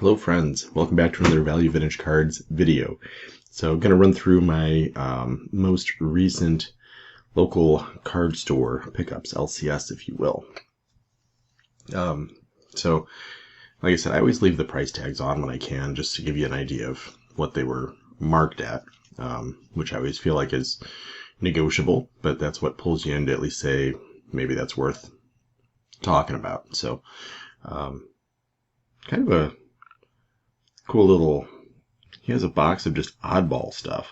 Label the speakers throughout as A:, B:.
A: Hello friends, welcome back to another Value Vintage Cards video. So I'm going to run through my most recent local card store pickups, LCS if you will. So like I said, I always leave the price tags on when I can just to give you an idea of what they were marked at, which I always feel like is negotiable, but that's what pulls you in to at least say maybe that's worth talking about. So kind of a cool little, he has a box of just oddball stuff,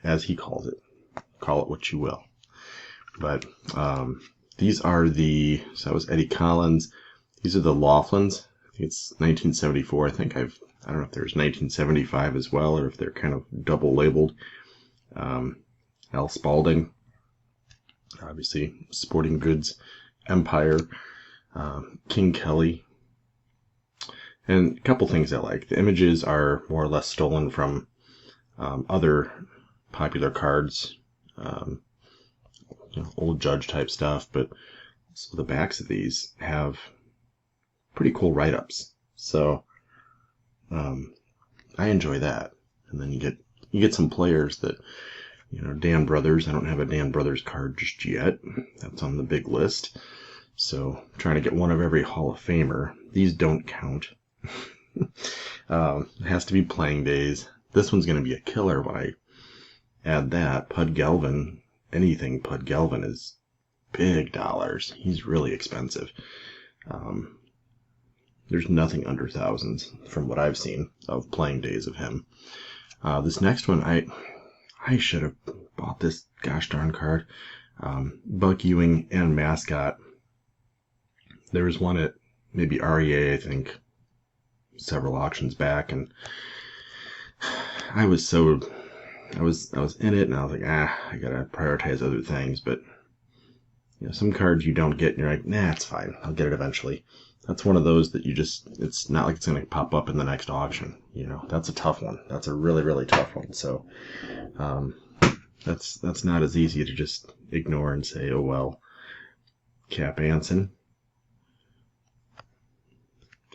A: as he calls it. Call it what you will. But these are so that was Eddie Collins. These are the Laughlins. I think it's 1974. I don't know if there's 1975 as well, or if they're kind of double labeled. Al Spalding, obviously Sporting Goods Empire, King Kelly. And a couple things I like. The images are more or less stolen from other popular cards, old Judge type stuff, but so the backs of these have pretty cool write-ups. So I enjoy that. And then you get some players that, Dan Brothers. I don't have a Dan Brothers card just yet. That's on the big list. So I'm trying to get one of every Hall of Famer. These don't count. It has to be playing days. This one's going to be a killer when I add that. Pud Galvin, anything Pud Galvin is big dollars. He's really expensive. There's nothing under thousands from what I've seen of playing days of him. This next one, I should have bought this gosh darn card. Buck Ewing and Mascot. There was one at maybe REA, I think, several auctions back, and I was in it, and I was like, I gotta prioritize other things. But some cards you don't get, and you're like, it's fine, I'll get it eventually. That's one of those that it's not like it's gonna pop up in the next auction. That's a tough one. That's a really, really tough one. So that's not as easy to just ignore and say, oh well. Cap Anson,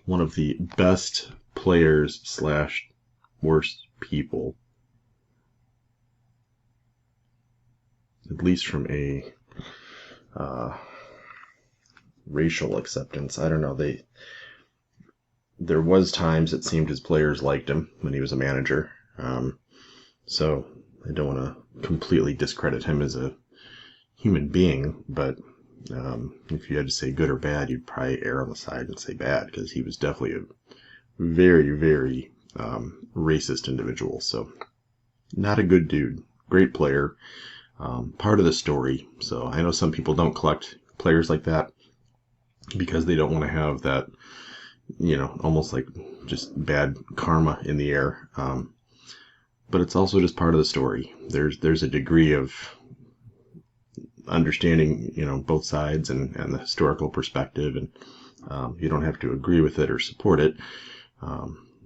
A: one of the best players / worst people, at least from a racial acceptance. I don't know. There was times it seemed his players liked him when he was a manager. So I don't want to completely discredit him as a human being, but if you had to say good or bad, you'd probably err on the side and say bad, because he was definitely a very, very racist individual. So not a good dude. Great player. Part of the story. So I know some people don't collect players like that because they don't want to have that, almost like just bad karma in the air. But it's also just part of the story. There's a degree of understanding, both sides and the historical perspective, and you don't have to agree with it or support it,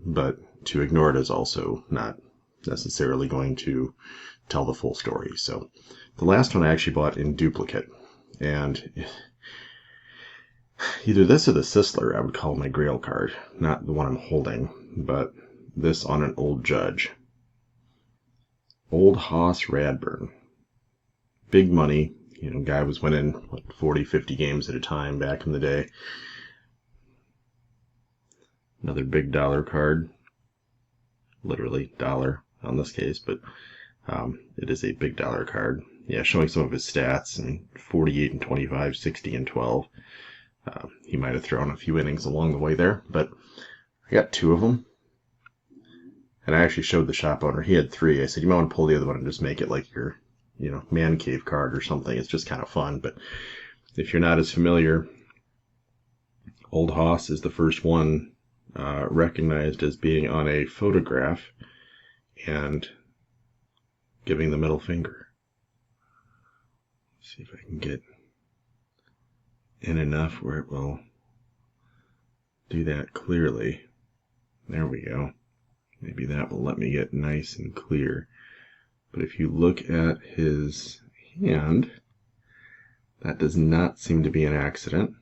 A: but to ignore it is also not necessarily going to tell the full story. So the last one I actually bought in duplicate, and either this or the Sisler I would call my grail card, not the one I'm holding, but this on an old Judge. Old Hoss Radburn. Big money. Guy was winning 40, 50 games at a time back in the day. Another big dollar card. Literally dollar on this case, but it is a big dollar card. Yeah, showing some of his stats, and 48 and 25, 60 and 12. He might have thrown a few innings along the way there, but I got two of them. And I actually showed the shop owner. He had three. I said, you might want to pull the other one and just make it like your man cave card or something. It's just kind of fun. But if you're not as familiar, Old Hoss is the first one recognized as being on a photograph and giving the middle finger. Let's see if I can get in enough where it will do that clearly. There we go. Maybe that will let me get nice and clear. But if you look at his hand, that does not seem to be an accident.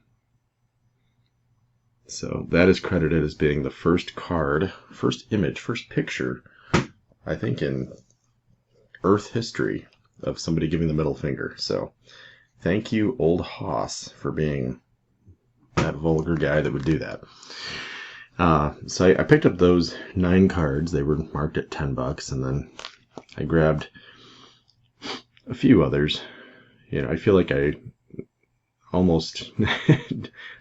A: So that is credited as being the first card, first image, first picture, I think, in Earth history of somebody giving the middle finger. So thank you, old Hoss, for being that vulgar guy that would do that. So I picked up those 9 cards. They were marked at $10, and then I grabbed a few others. You know, I feel like I'm almost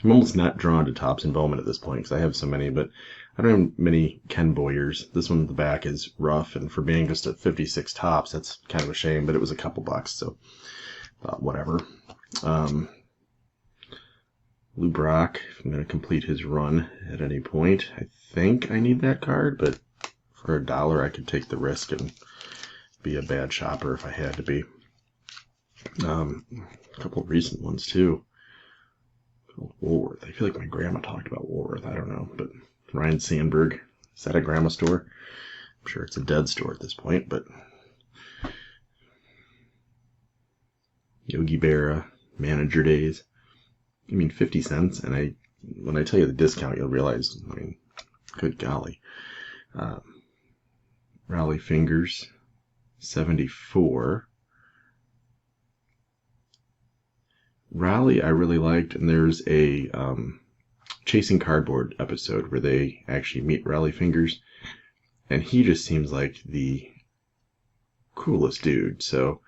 A: not drawn to Topps and Bowman at this point because I have so many, but I don't have many Ken Boyers. This one at the back is rough, and for being just a 56 Topps, that's kind of a shame, but it was a couple bucks, so whatever. Lou Brock, if I'm going to complete his run at any point, I think I need that card, but for $1 I could take the risk and be a bad shopper if I had to be. A couple of recent ones too. Woolworth. I feel like my grandma talked about Woolworth. I don't know, but Ryan Sandberg. Is that a grandma store? I'm sure it's a dead store at this point, but Yogi Berra, Manager Days. I mean, 50 cents, and when I tell you the discount, you'll realize, I mean, good golly. Raleigh Fingers, 74. Raleigh I really liked, and there's a Chasing Cardboard episode where they actually meet Raleigh Fingers, and he just seems like the coolest dude. So,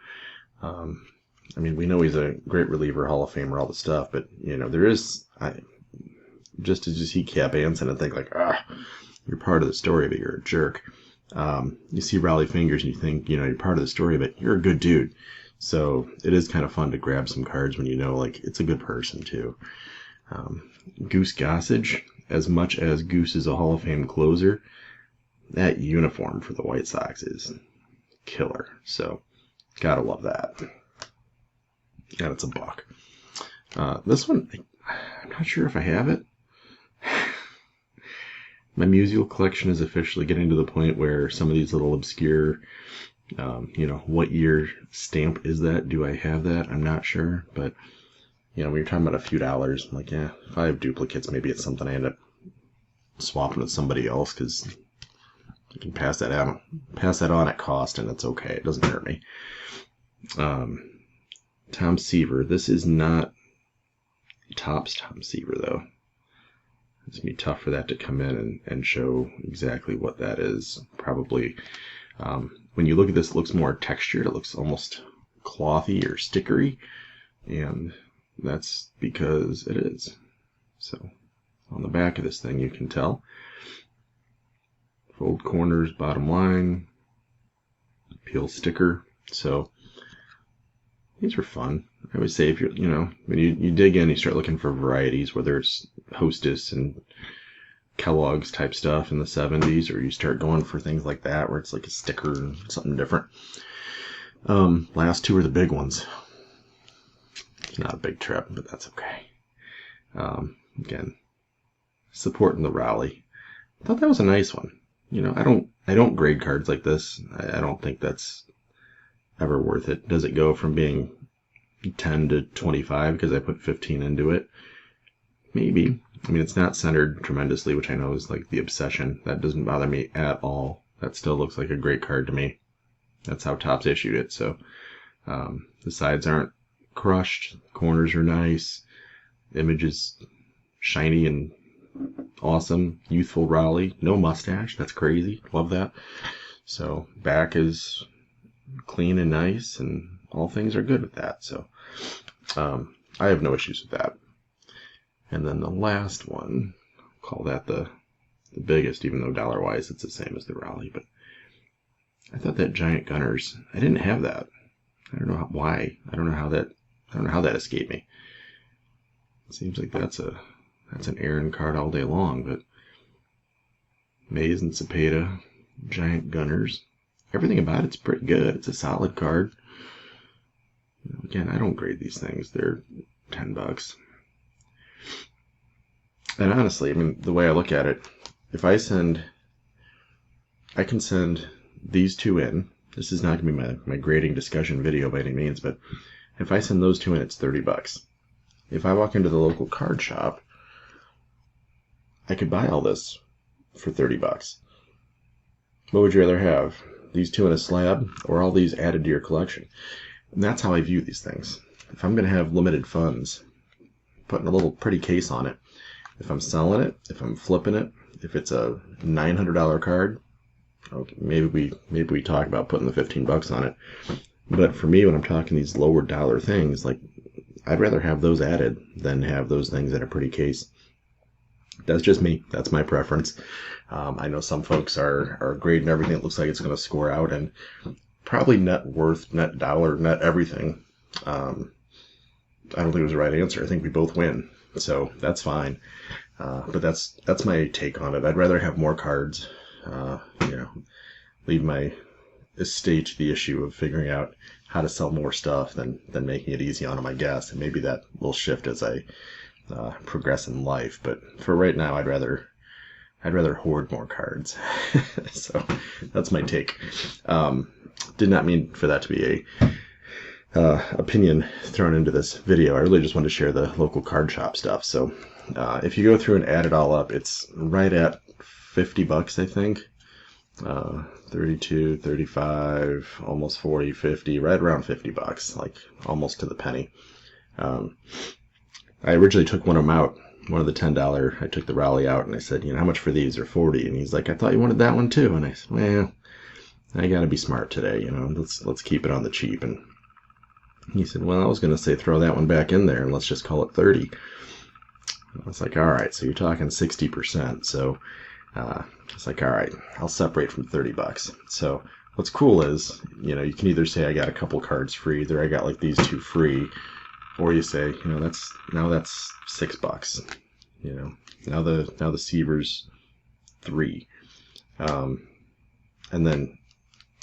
A: I mean, we know he's a great reliever, Hall of Famer, all the stuff, but, you know, there is, just to see Cap Anson and think like, you're part of the story, but you're a jerk. You see Raleigh Fingers and you think, you know, you're part of the story, but you're a good dude. So it is kind of fun to grab some cards when you know, like, it's a good person, too. Goose Gossage, as much as Goose is a Hall of Fame closer, that uniform for the White Sox is killer. So, gotta love that. God, it's a buck. This one, I'm not sure if I have it. My musical collection is officially getting to the point where some of these little obscure, you know, what year stamp is that? Do I have that? I'm not sure. But, you know, when you're talking about a few dollars, I'm like, yeah, if I have duplicates, maybe it's something I end up swapping with somebody else because I can pass that on at cost, and it's okay. It doesn't hurt me. Tom Seaver. This is not Topps Tom Seaver, though. It's going to be tough for that to come in and show exactly what that is. Probably, when you look at this, it looks more textured. It looks almost clothy or stickery, and that's because it is. So, on the back of this thing, you can tell. Fold corners, bottom line, peel sticker. So, these are fun. I would say if you're, you know, when you dig in, you start looking for varieties, whether it's Hostess and Kellogg's type stuff in the 70s, or you start going for things like that where it's like a sticker and something different. Last two are the big ones. It's not a big trip, but that's okay. Again, supporting the rally. I thought that was a nice one. You know, I don't grade cards like this. I don't think that's ever worth it. Does it go from being 10 to 25 because I put 15 into it? Maybe. I mean, it's not centered tremendously, which I know is like the obsession. That doesn't bother me at all. That still looks like a great card to me. That's how Topps issued it. So the sides aren't crushed. Corners are nice. Image is shiny and awesome. Youthful Raleigh. No mustache. That's crazy. Love that. So back is clean and nice, and all things are good with that. So I have no issues with that. And then the last one, I'll call that the biggest, even though dollar-wise it's the same as the Raleigh. But I thought that Giant Gunners, I didn't have that. I don't know why. I don't know how that escaped me. It seems like that's an Aaron card all day long. But Mays and Cepeda, Giant Gunners. Everything about it's pretty good. It's a solid card. Again, I don't grade these things. They're $10. And honestly, I mean, the way I look at it, if I can send these two in. This is not going to be my grading discussion video by any means, but if I send those two in, it's $30. If I walk into the local card shop I could buy all this for 30 bucks. What would you rather have? These two in a slab or all these added to your collection? And that's how I view these things. If I'm going to have limited funds, putting a little pretty case on it, if I'm selling it, if I'm flipping it, if it's a $900 card, okay, maybe we talk about putting the 15 bucks on it. But for me, when I'm talking these lower dollar things, like I'd rather have those added than have those things in a pretty case. That's just me. That's my preference. I know some folks are grading everything. It looks like it's going to score out, and probably net worth, net dollar, net everything. I don't think it was the right answer. I think we both win, so that's fine. But that's my take on it. I'd rather have more cards. Leave my estate to the issue of figuring out how to sell more stuff than making it easy on them, I guess. And maybe that will shift as I progress in life. But for right now, I'd rather hoard more cards. So that's my take. Did not mean for that to be a opinion thrown into this video. I really just wanted to share the local card shop stuff. So if you go through and add it all up, it's right at 50 bucks, I think. 32, 35, almost 40, 50, right around 50 bucks, like almost to the penny. I originally took one of them out, one of the $10. I took the Raleigh out and I said, how much for these? Are 40. And he's like, I thought you wanted that one too. And I said, well, I got to be smart today, let's keep it on the cheap. And he said, well, I was going to say throw that one back in there and let's just call it 30. I was like, all right, so you're talking 60%. So it's like, all right, I'll separate from 30 bucks. So what's cool is, you can either say I got a couple cards free, either I got like these two free, or you say, that's $6. Now the Seaver's 3. And then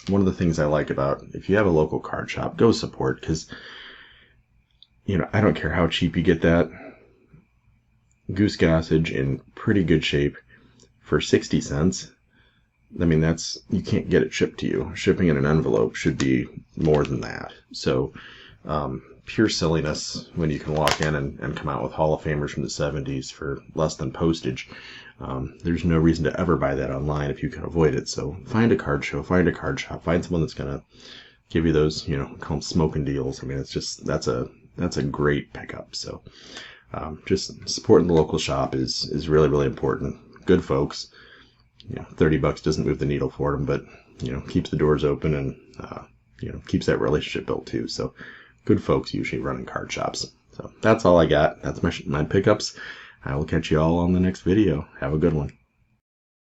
A: one of the things I like about, if you have a local card shop, go support, because I don't care how cheap you get that. Goose Gossage in pretty good shape for 60 cents. I mean, you can't get it shipped to you. Shipping in an envelope should be more than that. So pure silliness when you can walk in and come out with Hall of Famers from the 70s for less than postage. There's no reason to ever buy that online if you can avoid it. So find a card show, find a card shop, find someone that's going to give you those, call them smoking deals. I mean, it's just, that's a great pickup. So just supporting the local shop is really, really important. Good folks. 30 bucks doesn't move the needle for them, but keeps the doors open and keeps that relationship built too. So good folks usually running card shops. So that's all I got. That's my pickups. I will catch you all on the next video. Have a good one.